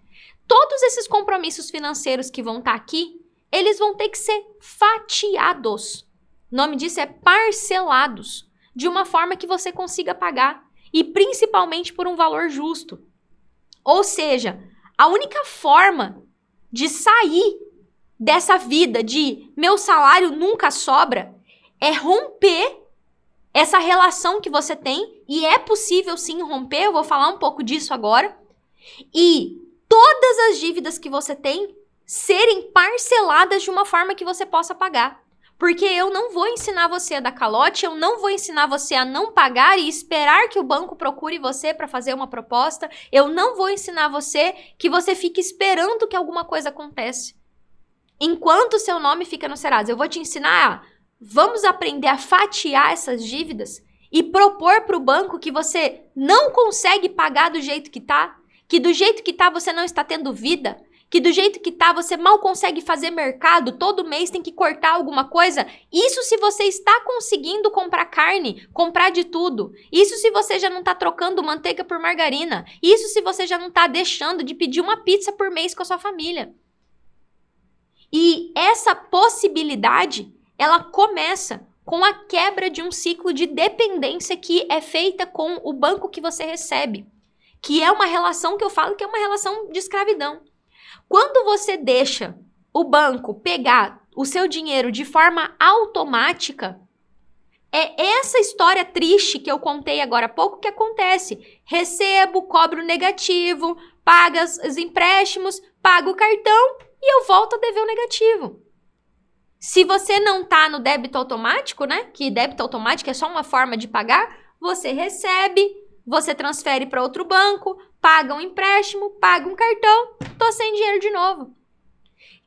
Todos esses compromissos financeiros que vão estar aqui, eles vão ter que ser fatiados. O nome disso é parcelados, de uma forma que você consiga pagar, e principalmente por um valor justo. Ou seja, a única forma de sair dessa vida de meu salário nunca sobra é romper essa relação que você tem, e é possível sim romper, eu vou falar um pouco disso agora, e todas as dívidas que você tem serem parceladas de uma forma que você possa pagar. Porque eu não vou ensinar você a dar calote, eu não vou ensinar você a não pagar e esperar que o banco procure você para fazer uma proposta, eu não vou ensinar você que você fique esperando que alguma coisa aconteça. Enquanto o seu nome fica no Serasa, eu vou te ensinar vamos aprender a fatiar essas dívidas e propor para o banco que você não consegue pagar do jeito que tá, que do jeito que tá você não está tendo vida, que do jeito que tá você mal consegue fazer mercado, todo mês tem que cortar alguma coisa. Isso se você está conseguindo comprar carne, comprar de tudo. Isso se você já não está trocando manteiga por margarina. Isso se você já não está deixando de pedir uma pizza por mês com a sua família. E essa possibilidade, ela começa com a quebra de um ciclo de dependência que é feita com o banco que você recebe, que é uma relação que eu falo que é uma relação de escravidão. Quando você deixa o banco pegar o seu dinheiro de forma automática, é essa história triste que eu contei agora há pouco que acontece. Recebo, cobro negativo, pago os empréstimos, pago o cartão e eu volto a dever o negativo. Se você não está no débito automático, né? Que débito automático é só uma forma de pagar, você recebe, você transfere para outro banco, paga um empréstimo, paga um cartão, tô sem dinheiro de novo.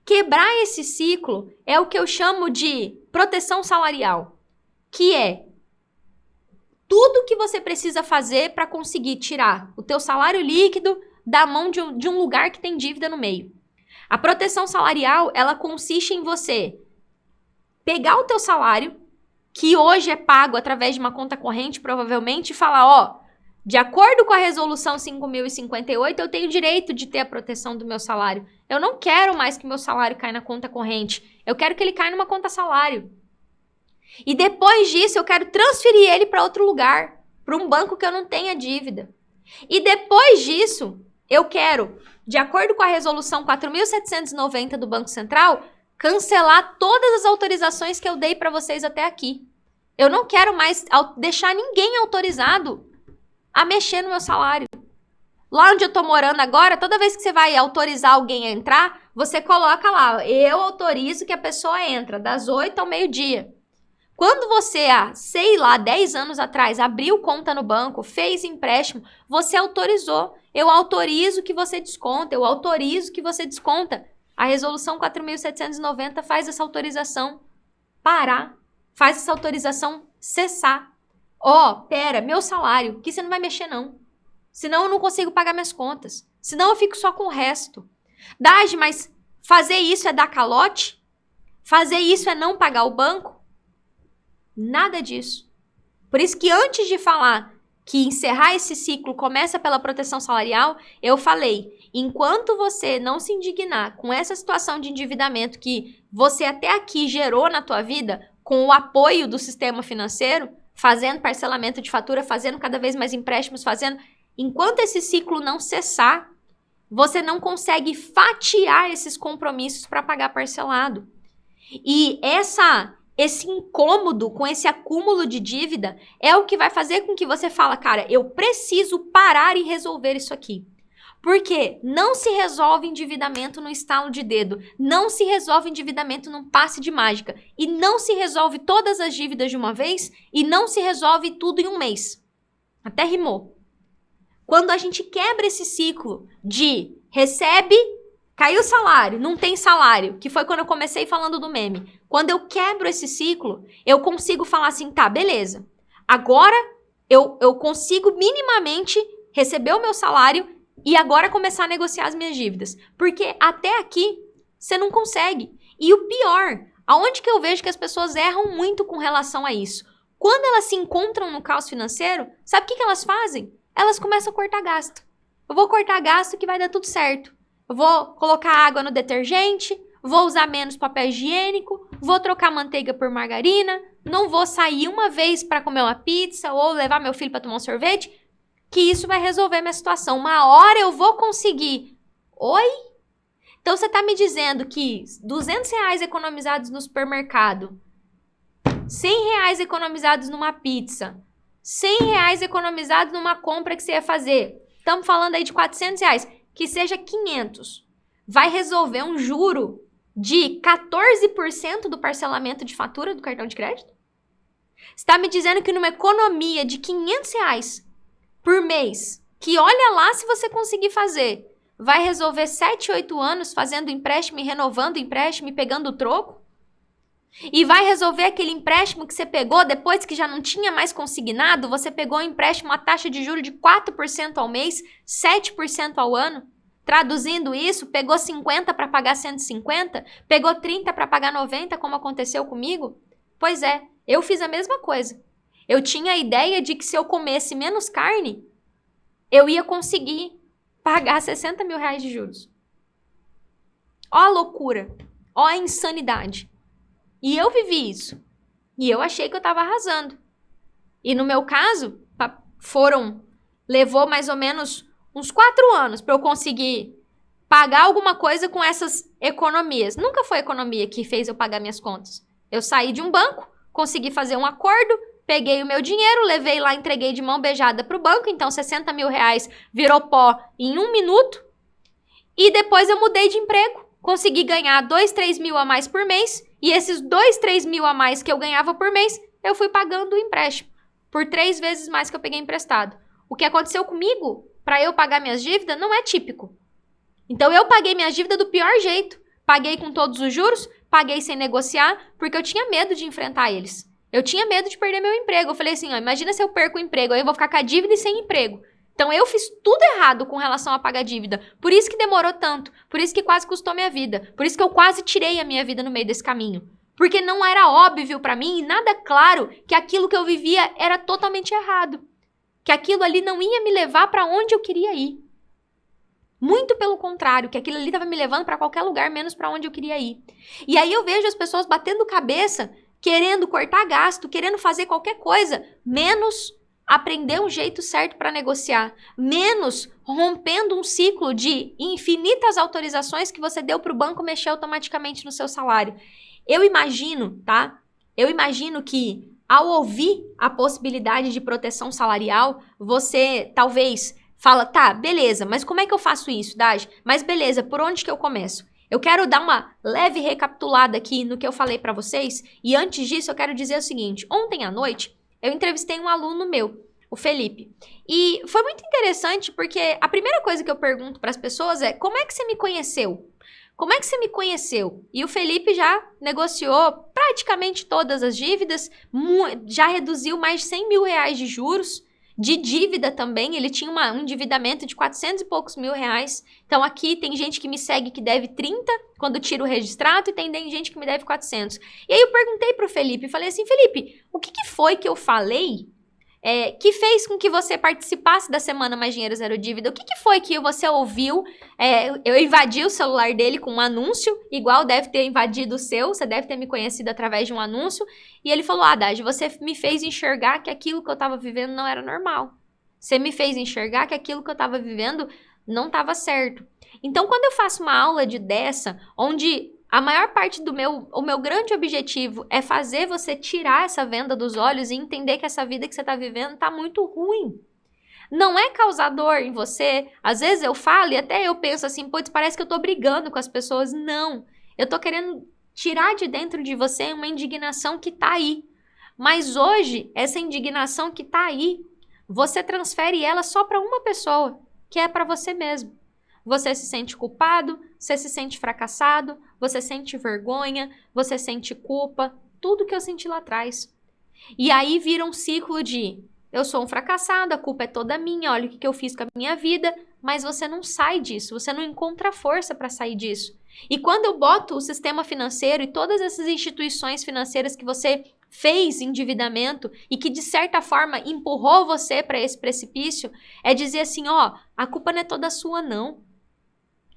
Quebrar esse ciclo é o que eu chamo de proteção salarial, que é tudo que você precisa fazer para conseguir tirar o teu salário líquido da mão de um lugar que tem dívida no meio. A proteção salarial, ela consiste em você pegar o teu salário, que hoje é pago através de uma conta corrente, provavelmente, e falar, de acordo com a resolução 5.058, eu tenho direito de ter a proteção do meu salário. Eu não quero mais que meu salário caia na conta corrente. Eu quero que ele caia numa conta salário. E depois disso, eu quero transferir ele para outro lugar, para um banco que eu não tenha dívida. E depois disso, eu quero, de acordo com a resolução 4.790 do Banco Central, cancelar todas as autorizações que eu dei para vocês até aqui. Eu não quero mais deixar ninguém autorizado a mexer no meu salário. Lá onde eu tô morando agora, toda vez que você vai autorizar alguém a entrar, você coloca lá, eu autorizo que a pessoa entra das 8 ao meio-dia. Quando você, 10 anos atrás, abriu conta no banco, fez empréstimo, você autorizou. Eu autorizo que você desconta, eu autorizo que você desconta. A resolução 4.790 faz essa autorização parar, faz essa autorização cessar. Pera, meu salário, que você não vai mexer não. Senão eu não consigo pagar minhas contas. Senão eu fico só com o resto. Dage, mas fazer isso é dar calote? Fazer isso é não pagar o banco? Nada disso. Por isso que antes de falar que encerrar esse ciclo começa pela proteção salarial, eu falei, enquanto você não se indignar com essa situação de endividamento que você até aqui gerou na tua vida, com o apoio do sistema financeiro, fazendo parcelamento de fatura, fazendo cada vez mais empréstimos, enquanto esse ciclo não cessar, você não consegue fatiar esses compromissos para pagar parcelado. E esse incômodo com esse acúmulo de dívida é o que vai fazer com que você fala, cara, eu preciso parar e resolver isso aqui. Porque não se resolve endividamento no estalo de dedo, não se resolve endividamento num passe de mágica, e não se resolve todas as dívidas de uma vez, e não se resolve tudo em um mês. Até rimou. Quando a gente quebra esse ciclo de recebe, caiu o salário, não tem salário, que foi quando eu comecei falando do meme. Quando eu quebro esse ciclo, eu consigo falar assim, tá, beleza. Agora eu consigo minimamente receber o meu salário e agora começar a negociar as minhas dívidas. Porque até aqui, você não consegue. E o pior, aonde que eu vejo que as pessoas erram muito com relação a isso? Quando elas se encontram no caos financeiro, sabe o que elas fazem? Elas começam a cortar gasto. Eu vou cortar gasto que vai dar tudo certo. Eu vou colocar água no detergente, vou usar menos papel higiênico, vou trocar manteiga por margarina, não vou sair uma vez para comer uma pizza ou levar meu filho para tomar um sorvete, que isso vai resolver minha situação. Uma hora eu vou conseguir. Oi? Então você está me dizendo que R$200 economizados no supermercado, R$100 economizados numa pizza, R$100 economizados numa compra que você ia fazer, estamos falando aí de R$400, que seja 500, vai resolver um juro de 14% do parcelamento de fatura do cartão de crédito? Você está me dizendo que numa economia de R$500 por mês, que olha lá se você conseguir fazer, vai resolver 7, 8 anos fazendo empréstimo e renovando empréstimo e pegando o troco? E vai resolver aquele empréstimo que você pegou depois que já não tinha mais consignado, você pegou um empréstimo a taxa de juros de 4% ao mês, 7% ao ano? Traduzindo isso, pegou 50 para pagar 150, pegou 30 para pagar 90, como aconteceu comigo? Pois é, eu fiz a mesma coisa. Eu tinha a ideia de que se eu comesse menos carne, eu ia conseguir pagar R$60 mil de juros. Ó a loucura, ó a insanidade. E eu vivi isso. E eu achei que eu estava arrasando. E no meu caso, levou mais ou menos uns 4 anos para eu conseguir pagar alguma coisa com essas economias. Nunca foi a economia que fez eu pagar minhas contas. Eu saí de um banco, consegui fazer um acordo, peguei o meu dinheiro, levei lá, entreguei de mão beijada pro banco, então R$60 mil virou pó em 1 minuto. E depois eu mudei de emprego, consegui ganhar 2, 3 mil a mais por mês, e esses 2, 3 mil a mais que eu ganhava por mês, eu fui pagando o empréstimo, por 3 vezes mais que eu peguei emprestado. O que aconteceu comigo, para eu pagar minhas dívidas, não é típico. Então eu paguei minha dívida do pior jeito. Paguei com todos os juros, paguei sem negociar, porque eu tinha medo de enfrentar eles. Eu tinha medo de perder meu emprego. Eu falei assim, ó, imagina se eu perco o emprego, aí eu vou ficar com a dívida e sem emprego. Então eu fiz tudo errado com relação a pagar dívida. Por isso que demorou tanto, por isso que quase custou minha vida, por isso que eu quase tirei a minha vida no meio desse caminho. Porque não era óbvio pra mim e nada claro que aquilo que eu vivia era totalmente errado. Que aquilo ali não ia me levar pra onde eu queria ir. Muito pelo contrário, que aquilo ali estava me levando para qualquer lugar, menos para onde eu queria ir. E aí eu vejo as pessoas batendo cabeça, querendo cortar gasto, querendo fazer qualquer coisa, menos aprender um jeito certo para negociar, menos rompendo um ciclo de infinitas autorizações que você deu para o banco mexer automaticamente no seu salário. Eu imagino, tá? Eu imagino que ao ouvir a possibilidade de proteção salarial, você talvez fala, tá, beleza, mas como é que eu faço isso, Daj? Mas beleza, por onde que eu começo? Eu quero dar uma leve recapitulada aqui no que eu falei pra vocês, e antes disso eu quero dizer o seguinte, ontem à noite eu entrevistei um aluno meu, o Felipe, e foi muito interessante porque a primeira coisa que eu pergunto pras pessoas é, como é que você me conheceu? Como é que você me conheceu? E o Felipe já negociou praticamente todas as dívidas, já reduziu mais de R$100 mil de juros, de dívida também, ele tinha um endividamento de 400 e poucos mil reais. Então aqui tem gente que me segue que deve 30 quando tira o registrado e tem gente que me deve 400. E aí eu perguntei pro Felipe, falei assim, Felipe, o que foi que eu falei que fez com que você participasse da Semana Mais Dinheiro Zero Dívida? O que foi que você ouviu? Eu invadi o celular dele com um anúncio, igual deve ter invadido o seu, você deve ter me conhecido através de um anúncio. E ele falou, Daj, você me fez enxergar que aquilo que eu estava vivendo não era normal. Você me fez enxergar que aquilo que eu estava vivendo não estava certo. Então, quando eu faço uma aula dessa, onde a maior parte o meu grande objetivo é fazer você tirar essa venda dos olhos e entender que essa vida que você está vivendo está muito ruim. Não é causar dor em você. Às vezes eu falo e até eu penso assim, putz, parece que eu tô brigando com as pessoas. Não. Eu tô querendo tirar de dentro de você uma indignação que tá aí. Mas hoje, essa indignação que tá aí, você transfere ela só para uma pessoa, que é para você mesmo. Você se sente culpado, você se sente fracassado, você sente vergonha, você sente culpa, tudo que eu senti lá atrás. E aí vira um ciclo de eu sou um fracassado, a culpa é toda minha, olha o que eu fiz com a minha vida, mas você não sai disso, você não encontra força para sair disso. E quando eu boto o sistema financeiro e todas essas instituições financeiras que você fez endividamento e que de certa forma empurrou você para esse precipício, é dizer assim, ó, a culpa não é toda sua não.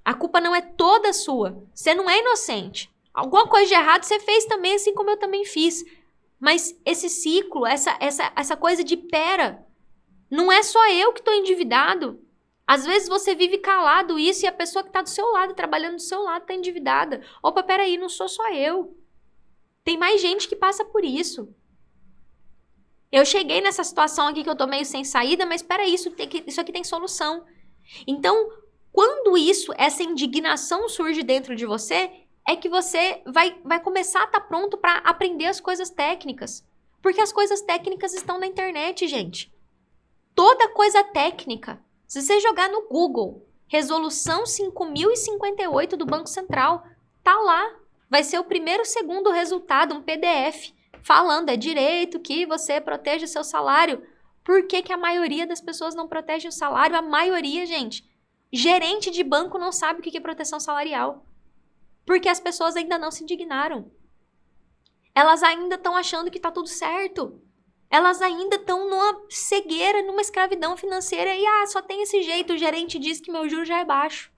A culpa não é toda sua. Você não é inocente. Alguma coisa de errado você fez também, assim como eu também fiz. Mas esse ciclo, essa coisa de pera, não é só eu que estou endividado. Às vezes você vive calado isso e a pessoa que está do seu lado, trabalhando do seu lado, está endividada. Opa, peraí, não sou só eu. Tem mais gente que passa por isso. Eu cheguei nessa situação aqui que eu tô meio sem saída, mas peraí, isso aqui tem solução. Então, quando essa indignação surge dentro de você, é que você vai começar a estar pronto para aprender as coisas técnicas. Porque as coisas técnicas estão na internet, gente. Toda coisa técnica. Se você jogar no Google, Resolução 5058 do Banco Central, tá lá. Vai ser o primeiro segundo resultado, um PDF, falando, é direito que você proteja seu salário. Por que a maioria das pessoas não protege o salário? A maioria, gente. Gerente de banco não sabe o que é proteção salarial. Porque as pessoas ainda não se indignaram. Elas ainda estão achando que está tudo certo. Elas ainda estão numa cegueira, numa escravidão financeira. E só tem esse jeito, o gerente diz que meu juro já é baixo.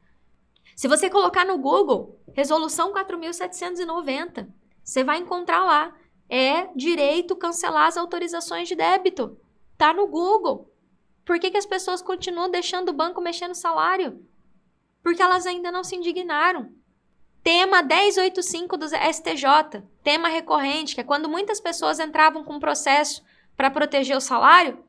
Se você colocar no Google, Resolução 4.790, você vai encontrar lá. É direito cancelar as autorizações de débito. Tá no Google. Por que as pessoas continuam deixando o banco mexer no salário? Porque elas ainda não se indignaram. Tema 1085 do STJ, tema recorrente, que é quando muitas pessoas entravam com um processo para proteger o salário,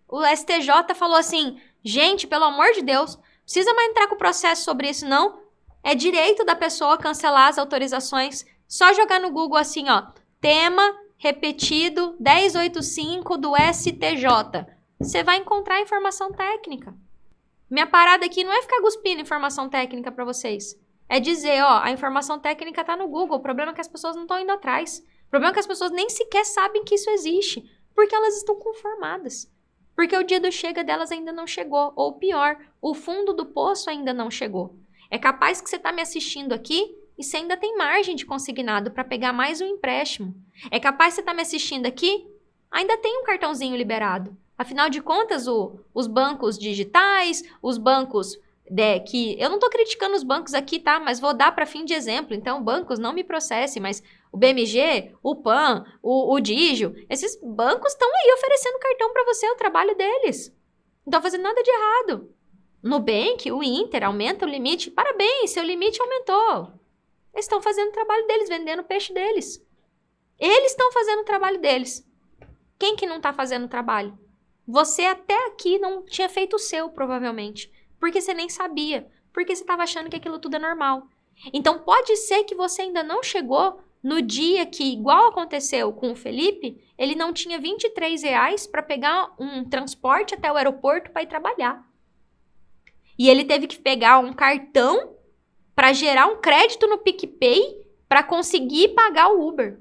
o STJ falou assim, gente, pelo amor de Deus, precisa mais entrar com processo sobre isso não, é direito da pessoa cancelar as autorizações, só jogar no Google assim, ó, tema repetido 1085 do STJ, você vai encontrar informação técnica. Minha parada aqui não é ficar cuspindo informação técnica para vocês. É dizer, ó, a informação técnica tá no Google. O problema é que as pessoas não estão indo atrás. O problema é que as pessoas nem sequer sabem que isso existe. Porque elas estão conformadas. Porque o dia do chega delas ainda não chegou. Ou pior, o fundo do poço ainda não chegou. É capaz que você tá me assistindo aqui e você ainda tem margem de consignado para pegar mais um empréstimo. É capaz que você tá me assistindo aqui, ainda tem um cartãozinho liberado. Afinal de contas, os bancos digitais, os bancos... que eu não tô criticando os bancos aqui, tá? Mas vou dar para fim de exemplo. Então, bancos, não me processem, mas o BMG, o PAN, o Digio, esses bancos estão aí oferecendo cartão para você, é o trabalho deles. Não estão fazendo nada de errado. Nubank, o Inter, aumenta o limite. Parabéns, seu limite aumentou. Eles estão fazendo o trabalho deles, vendendo o peixe deles. Eles estão fazendo o trabalho deles. Quem que não tá fazendo o trabalho? Você até aqui não tinha feito o seu, provavelmente. Porque você nem sabia. Porque você estava achando que aquilo tudo é normal. Então, pode ser que você ainda não chegou no dia que, igual aconteceu com o Felipe, ele não tinha R$23 para pegar um transporte até o aeroporto para ir trabalhar. E ele teve que pegar um cartão para gerar um crédito no PicPay para conseguir pagar o Uber.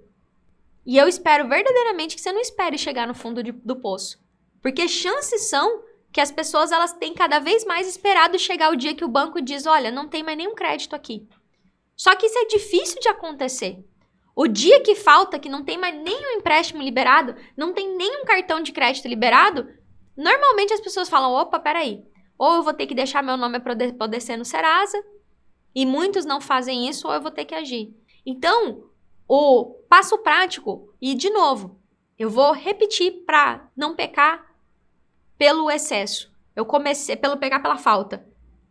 E eu espero verdadeiramente que você não espere chegar no fundo do poço. Porque chances são que as pessoas elas têm cada vez mais esperado chegar o dia que o banco diz, olha, não tem mais nenhum crédito aqui. Só que isso é difícil de acontecer. O dia que falta, que não tem mais nenhum empréstimo liberado, não tem nenhum cartão de crédito liberado, normalmente as pessoas falam, opa, peraí, ou eu vou ter que deixar meu nome apodrecer no Serasa, e muitos não fazem isso, ou eu vou ter que agir. Então, o passo prático, e de novo, eu vou repetir para não pecar pelo excesso. Eu comecei pelo pegar pela falta.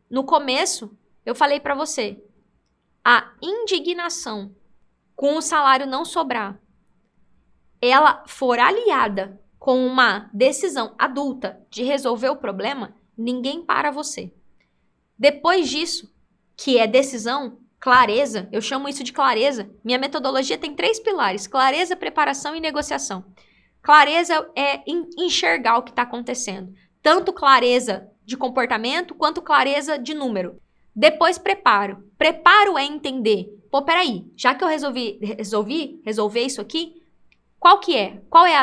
No começo, eu falei para você, a indignação com o salário não sobrar, ela for aliada com uma decisão adulta de resolver o problema, ninguém para você. Depois disso, que é decisão, clareza, eu chamo isso de clareza. Minha metodologia tem 3 pilares: clareza, preparação e negociação. Clareza é enxergar o que está acontecendo. Tanto clareza de comportamento, quanto clareza de número. Depois, preparo. Preparo é entender. Pô, peraí, já que eu resolvi resolver isso aqui, qual que é? Qual é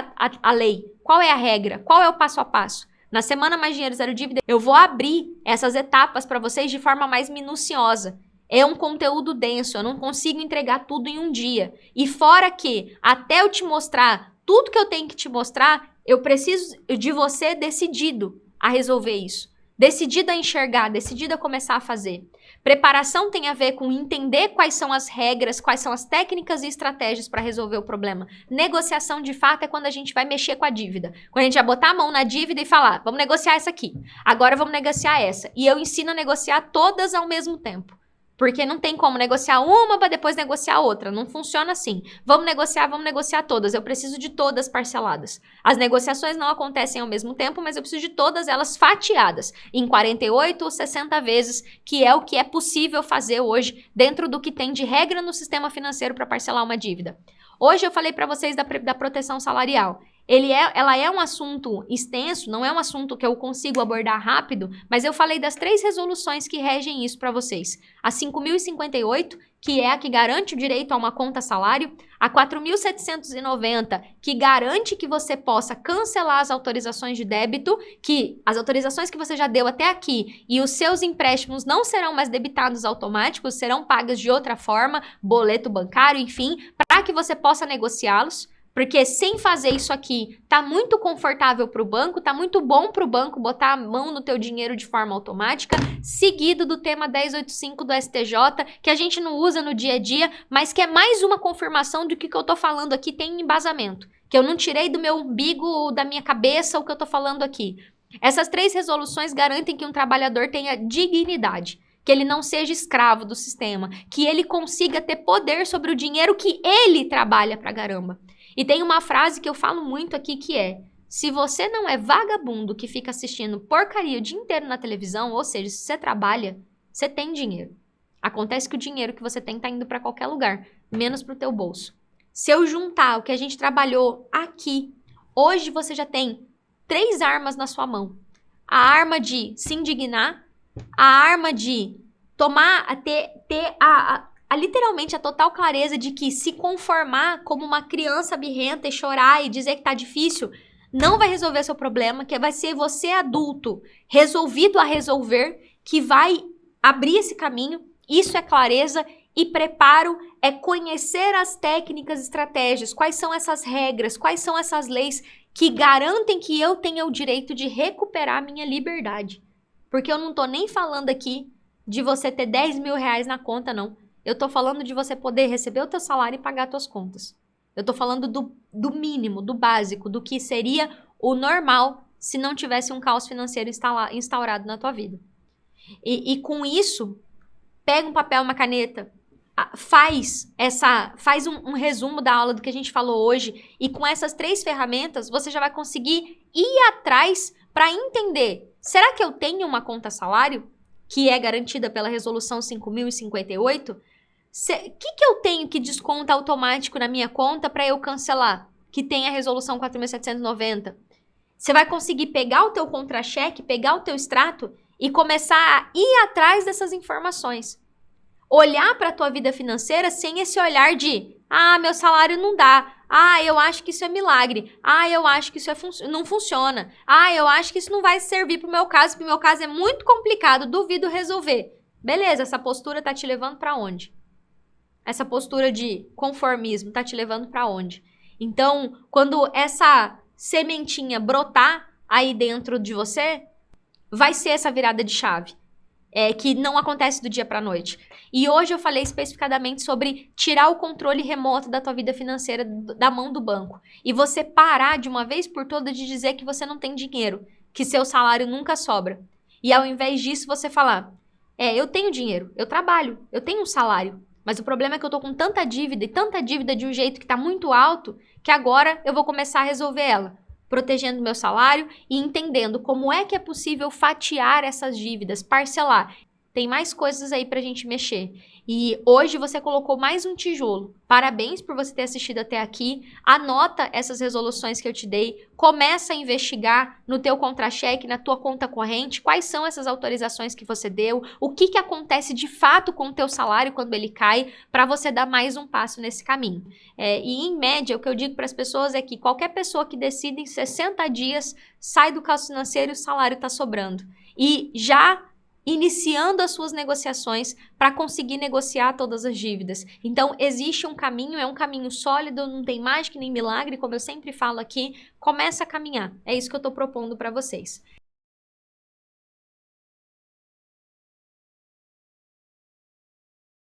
a lei? Qual é a regra? Qual é o passo a passo? Na Semana Mais Dinheiro Zero Dívida, eu vou abrir essas etapas para vocês de forma mais minuciosa. É um conteúdo denso, eu não consigo entregar tudo em um dia. E fora que, até eu te mostrar tudo que eu tenho que te mostrar, eu preciso de você decidido a resolver isso. Decidido a enxergar, decidido a começar a fazer. Preparação tem a ver com entender quais são as regras, quais são as técnicas e estratégias para resolver o problema. Negociação, de fato, é quando a gente vai mexer com a dívida. Quando a gente vai botar a mão na dívida e falar, vamos negociar essa aqui, agora vamos negociar essa. E eu ensino a negociar todas ao mesmo tempo. Porque não tem como negociar uma para depois negociar outra. Não funciona assim. Vamos negociar todas. Eu preciso de todas parceladas. As negociações não acontecem ao mesmo tempo, mas eu preciso de todas elas fatiadas em 48 ou 60 vezes, que é o que é possível fazer hoje dentro do que tem de regra no sistema financeiro para parcelar uma dívida. Hoje eu falei para vocês da proteção salarial. Ela é um assunto extenso, não é um assunto que eu consigo abordar rápido, mas eu falei das 3 resoluções que regem isso para vocês. A 5.058, que é a que garante o direito a uma conta salário, a 4.790, que garante que você possa cancelar as autorizações de débito, que as autorizações que você já deu até aqui e os seus empréstimos não serão mais debitados automáticos, serão pagas de outra forma, boleto bancário, enfim, para que você possa negociá-los. Porque sem fazer isso aqui, tá muito confortável para o banco, tá muito bom para o banco botar a mão no teu dinheiro de forma automática, seguido do tema 1085 do STJ, que a gente não usa no dia a dia, mas que é mais uma confirmação de que o que eu tô falando aqui tem embasamento. Que eu não tirei do meu umbigo ou da minha cabeça o que eu tô falando aqui. Essas 3 resoluções garantem que um trabalhador tenha dignidade, que ele não seja escravo do sistema, que ele consiga ter poder sobre o dinheiro que ele trabalha pra caramba. E tem uma frase que eu falo muito aqui que é: se você não é vagabundo que fica assistindo porcaria o dia inteiro na televisão, ou seja, se você trabalha, você tem dinheiro. Acontece que o dinheiro que você tem tá indo para qualquer lugar, menos pro teu bolso. Se eu juntar o que a gente trabalhou aqui, hoje você já tem 3 armas na sua mão. A arma de se indignar, a arma de literalmente a total clareza de que se conformar como uma criança birrenta e chorar e dizer que tá difícil, não vai resolver seu problema, que vai ser você adulto, resolvido a resolver, que vai abrir esse caminho. Isso é clareza. E preparo é conhecer as técnicas, estratégias, quais são essas regras, quais são essas leis que garantem que eu tenha o direito de recuperar a minha liberdade. Porque eu não tô nem falando aqui de você ter 10 mil reais na conta, não. Eu tô falando de você poder receber o teu salário e pagar as tuas contas. Eu tô falando do mínimo, do básico, do que seria o normal se não tivesse um caos financeiro instaurado na tua vida. E com isso, pega um papel, uma caneta, faz um resumo da aula do que a gente falou hoje, e com essas 3 ferramentas, você já vai conseguir ir atrás para entender: será que eu tenho uma conta salário que é garantida pela resolução 5.058? O que eu tenho que desconta automático na minha conta para eu cancelar? Que tem a resolução 4.790. Você vai conseguir pegar o teu contra-cheque, pegar o teu extrato e começar a ir atrás dessas informações. Olhar para a tua vida financeira sem esse olhar de: ah, meu salário não dá. Ah, eu acho que isso é milagre. Ah, eu acho que isso não funciona. Ah, eu acho que isso não vai servir para o meu caso, porque o meu caso é muito complicado, duvido resolver. Beleza, essa postura tá te levando para onde? Essa postura de conformismo tá te levando para onde? Então, quando essa sementinha brotar aí dentro de você, vai ser essa virada de chave. Que não acontece do dia para a noite. E hoje eu falei especificadamente sobre tirar o controle remoto da tua vida financeira da mão do banco. E você parar de uma vez por todas de dizer que você não tem dinheiro, que seu salário nunca sobra. E ao invés disso você falar: eu tenho dinheiro, eu trabalho, eu tenho um salário, mas o problema é que eu tô com tanta dívida e tanta dívida de um jeito que tá muito alto, que agora eu vou começar a resolver ela, protegendo meu salário e entendendo como é que é possível fatiar essas dívidas, parcelar. Tem mais coisas aí pra gente mexer. E hoje você colocou mais um tijolo. Parabéns por você ter assistido até aqui. Anota essas resoluções que eu te dei. Começa a investigar no teu contra-cheque, na tua conta corrente, quais são essas autorizações que você deu, o que acontece de fato com o teu salário quando ele cai, para você dar mais um passo nesse caminho. E em média, o que eu digo para as pessoas é que qualquer pessoa que decida em 60 dias sai do caos financeiro e o salário está sobrando. E já iniciando as suas negociações para conseguir negociar todas as dívidas. Então, existe um caminho, é um caminho sólido, não tem mágica nem milagre, como eu sempre falo aqui, começa a caminhar. É isso que eu estou propondo para vocês.